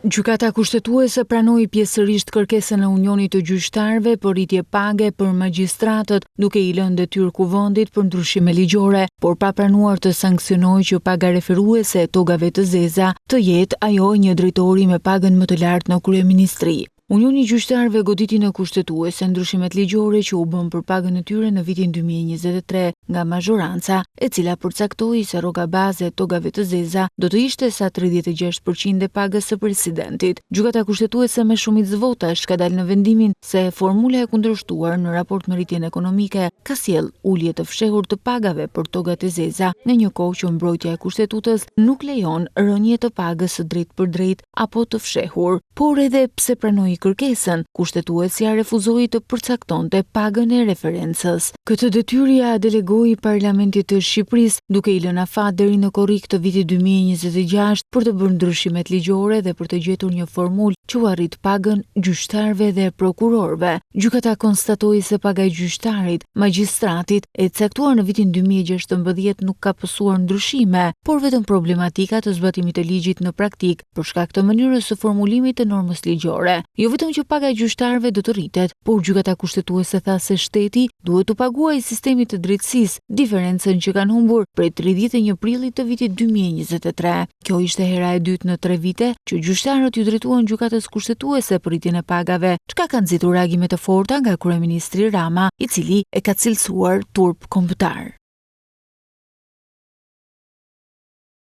Gjykata kushtetuese pranoi pjesërisht kërkesën e Unionit të Gjyqtarëve për rritje page për magjistratët, duke i lënë detyrë kuvendit për ndryshime ligjore, por pa pranuar të sankcionojë që paga referuese e togave të zeza të jetë ajo e një drejtori me pagën më të lartë në kryeministri. Unioni i Gjyqtarëve goditi në kushtetuese ndryshimet ligjore që u bën për pagën e tyre në vitin 2023 nga mazhoranca, e cila përcaktoi se rroga baze e togave të zeza do të ishte sa 36% e pagës së presidentit. Gjykata kushtetuese me shumicë votash ka dalë në vendimin se formula e kundërshtuar në raport me rritjen ekonomike ka sjell ulje të fshehur të pagave për togat e zeza, në një kohë që mbrojtja e kushtetutës nuk lejon rënje të pagës së drejtë për drejtë apo të fshehur. Por edhe pse pranoi kërkesën, kushtetuesja refuzoi të përcaktonte pagën e referencës. Këtë detyrë ja delegoi Parlamentit të Shqipërisë, duke i lënë afat deri në korrik të vitit 2026 për të bërë ndryshimet ligjore dhe për të gjetur një formulë që u arrit pagën gjyqtarëve dhe prokurorëve. Gjykata konstatoi se paga e gjyqtarit, magjistratit e caktuar në vitin 2016 nuk ka pësuar ndryshime, por vetëm problematika të zbatimit të ligjit në praktik për shkak të mënyrës së formulimit të normës ligjore. Jo vetëm që paga e gjyqtarëve do të rritet, por gjykata kushtetuese tha se shteti duhet të paguajë sistemit të drejtësisë diferencën që kanë humbur prej 31 prillit të vitit 2023. Kjo ishte hera e dytë në 3 vite që gjyqtarët ju drejtuan gjykatës kushtetuese për rritjen e pagave, çka ka nxitur reagime të forta nga kryeministri Rama, i cili e ka cilësuar turp kombëtar.